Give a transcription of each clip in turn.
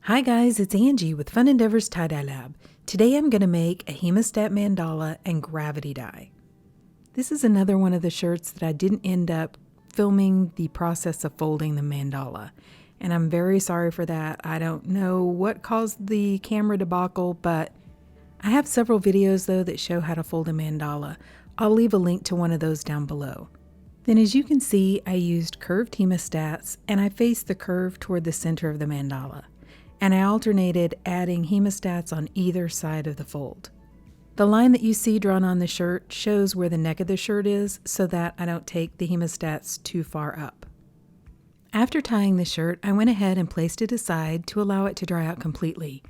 Hi guys, it's Angie with Fun Endeavors Tie-Dye Lab. Today I'm going to make a Hemostat Mandala and gravity dye. This is another one of the shirts that I didn't end up filming the process of folding the mandala. And I'm very sorry for that. I don't know what caused the camera debacle, but I have several videos though that show how to fold a mandala. I'll leave a link to one of those down below. Then as you can see, I used curved hemostats and I faced the curve toward the center of the mandala. And I alternated adding hemostats on either side of the fold. The line that you see drawn on the shirt shows where the neck of the shirt is so that I don't take the hemostats too far up. After tying the shirt, I went ahead and placed it aside to allow it to dry out completely.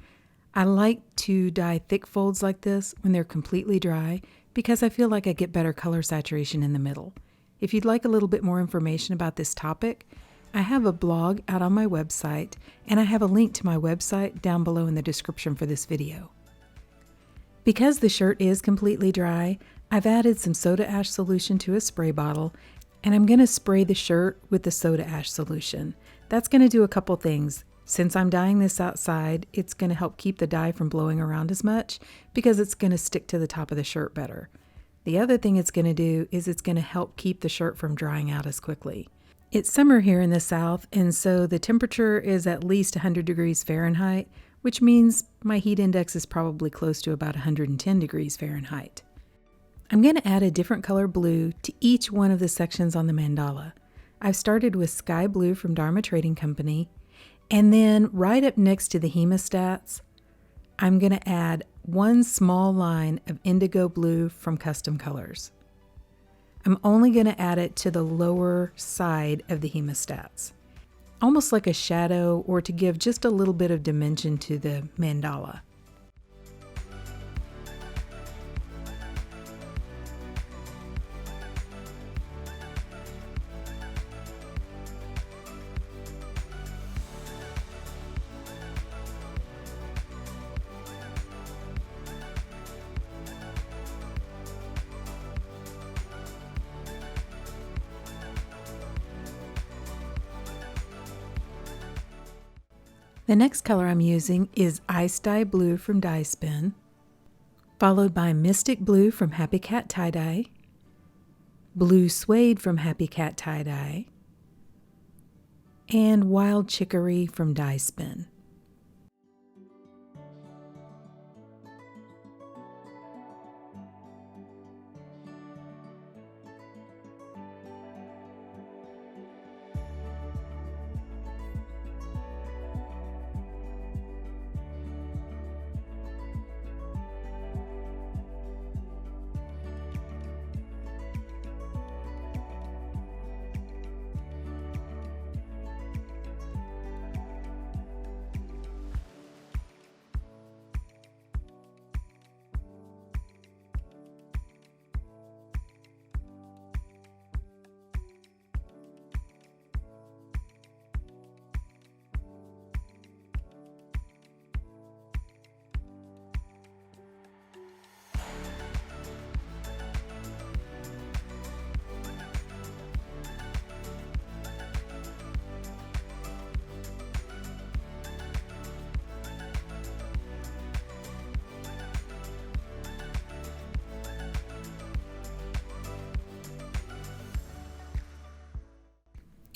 I like to dye thick folds like this when they're completely dry because I feel like I get better color saturation in the middle. If you'd like a little bit more information about this topic, I have a blog out on my website, and I have a link to my website down below in the description for this video. Because the shirt is completely dry, I've added some soda ash solution to a spray bottle, and I'm going to spray the shirt with the soda ash solution. That's going to do a couple things. Since I'm dyeing this outside, it's going to help keep the dye from blowing around as much because it's going to stick to the top of the shirt better. The other thing it's going to do is it's going to help keep the shirt from drying out as quickly. It's summer here in the South, and so the temperature is at least 100 degrees Fahrenheit, which means my heat index is probably close to about 110 degrees Fahrenheit. I'm going to add a different color blue to each one of the sections on the mandala. I've started with sky blue from Dharma Trading Company, and then right up next to the hemostats, I'm going to add one small line of indigo blue from Custom Colors. I'm only going to add it to the lower side of the hemostats, almost like a shadow or to give just a little bit of dimension to the mandala. The next color I'm using is Ice Dye Blue from Dye Spin, followed by Mystic Blue from Happy Cat Tie-Dye, Blue Suede from Happy Cat Tie-Dye, and Wild Chicory from Dye Spin.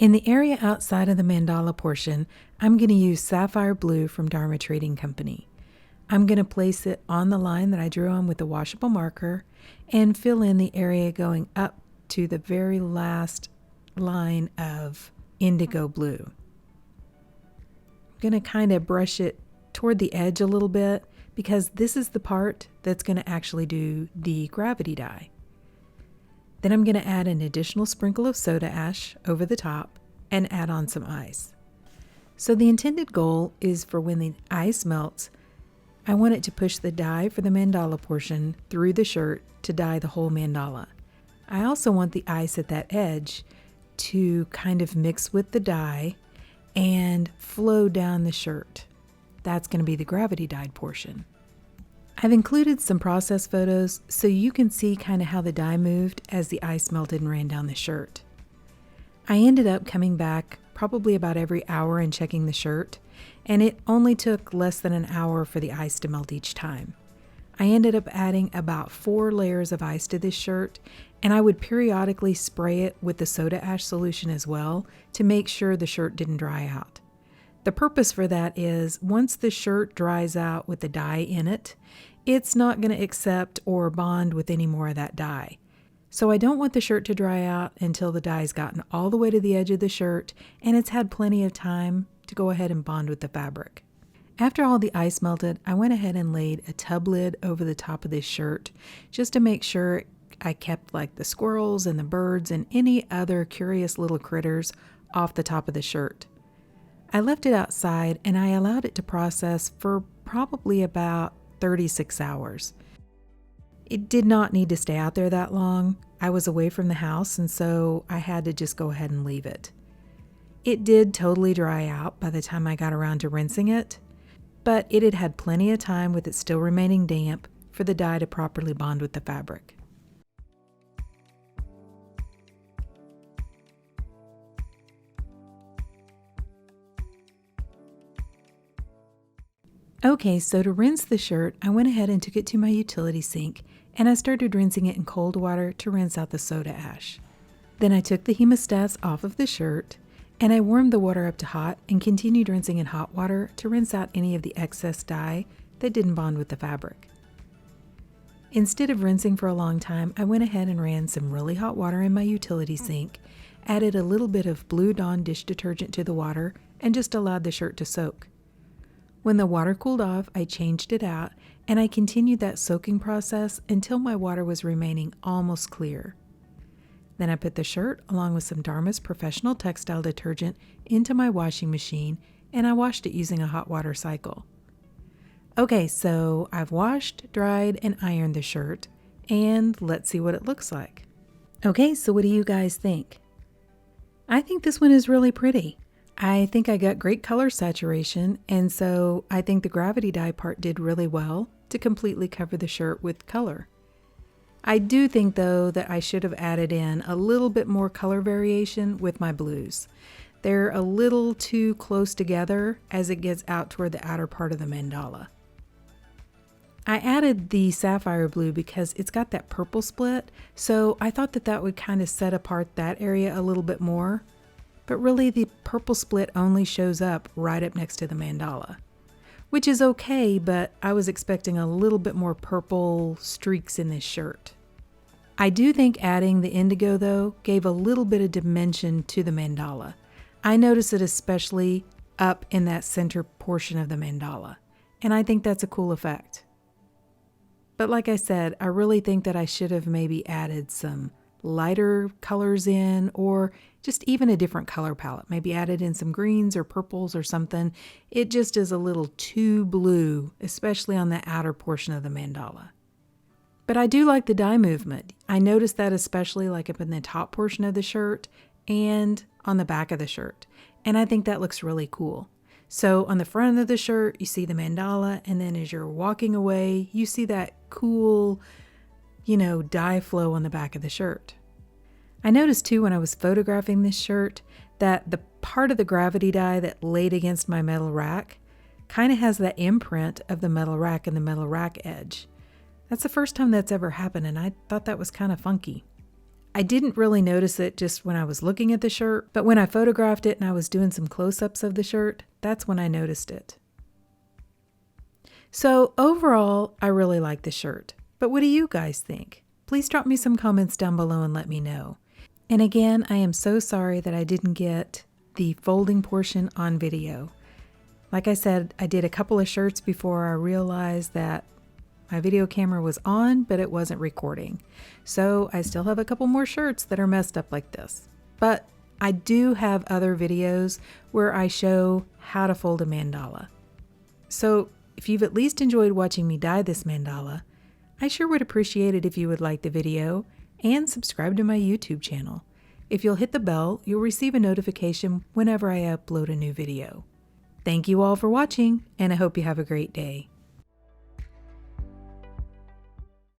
In the area outside of the mandala portion, I'm going to use Sapphire Blue from Dharma Trading Company. I'm going to place it on the line that I drew on with the washable marker and fill in the area going up to the very last line of indigo blue. I'm going to kind of brush it toward the edge a little bit because this is the part that's going to actually do the gravity dye. Then I'm going to add an additional sprinkle of soda ash over the top and add on some ice. So the intended goal is for when the ice melts, I want it to push the dye for the mandala portion through the shirt to dye the whole mandala. I also want the ice at that edge to kind of mix with the dye and flow down the shirt. That's going to be the gravity dyed portion. I've included some process photos so you can see kind of how the dye moved as the ice melted and ran down the shirt. I ended up coming back probably about every hour in checking the shirt, and it only took less than an hour for the ice to melt each time. I ended up adding about 4 layers of ice to this shirt, and I would periodically spray it with the soda ash solution as well to make sure the shirt didn't dry out. The purpose for that is once the shirt dries out with the dye in it, it's not going to accept or bond with any more of that dye. So I don't want the shirt to dry out until the dye's gotten all the way to the edge of the shirt and it's had plenty of time to go ahead and bond with the fabric. After all the ice melted, I went ahead and laid a tub lid over the top of this shirt just to make sure I kept like the squirrels and the birds and any other curious little critters off the top of the shirt. I left it outside and I allowed it to process for probably about 36 hours. It did not need to stay out there that long. I was away from the house and so I had to just go ahead and leave it. It did totally dry out by the time I got around to rinsing it, but it had had plenty of time with it still remaining damp for the dye to properly bond with the fabric. Okay, so to rinse the shirt, I went ahead and took it to my utility sink and I started rinsing it in cold water to rinse out the soda ash. Then I took the hemostats off of the shirt and I warmed the water up to hot and continued rinsing in hot water to rinse out any of the excess dye that didn't bond with the fabric. Instead of rinsing for a long time, I went ahead and ran some really hot water in my utility sink, added a little bit of Blue Dawn dish detergent to the water, and just allowed the shirt to soak. When the water cooled off, I changed it out and I continued that soaking process until my water was remaining almost clear. Then I put the shirt along with some Dharma's Professional Textile Detergent into my washing machine and I washed it using a hot water cycle. Okay, so I've washed, dried, and ironed the shirt and let's see what it looks like. Okay, so what do you guys think? I think this one is really pretty. I think I got great color saturation, and so I think the gravity dye part did really well to completely cover the shirt with color. I do think though that I should have added in a little bit more color variation with my blues. They're a little too close together as it gets out toward the outer part of the mandala. I added the sapphire blue because it's got that purple split, so I thought that that would kind of set apart that area a little bit more. But really the purple split only shows up right up next to the mandala, which is okay, but I was expecting a little bit more purple streaks in this shirt. I do think adding the indigo though gave a little bit of dimension to the mandala. I noticed it especially up in that center portion of the mandala, and I think that's a cool effect. But like I said, I really think that I should have maybe added some lighter colors in, or just even a different color palette. Maybe added in some greens or purples or something. It just is a little too blue, especially on the outer portion of the mandala. But I do like the dye movement. I noticed that especially like up in the top portion of the shirt and on the back of the shirt. And I think that looks really cool. So on the front of the shirt, you see the mandala, and then as you're walking away, you see that cool, dye flow on the back of the shirt. I noticed too when I was photographing this shirt that the part of the gravity dye that laid against my metal rack kind of has that imprint of the metal rack and the metal rack edge. That's the first time that's ever happened, and I thought that was kind of funky. I didn't really notice it just when I was looking at the shirt, but when I photographed it and I was doing some close-ups of the shirt, that's when I noticed it. So overall, I really like the shirt. But what do you guys think? Please drop me some comments down below and let me know. And again, I am so sorry that I didn't get the folding portion on video. Like I said, I did a couple of shirts before I realized that my video camera was on, but it wasn't recording. So I still have a couple more shirts that are messed up like this. But I do have other videos where I show how to fold a mandala. So if you've at least enjoyed watching me dye this mandala, I sure would appreciate it if you would like the video and subscribe to my YouTube channel. If you'll hit the bell, you'll receive a notification whenever I upload a new video. Thank you all for watching, and I hope you have a great day.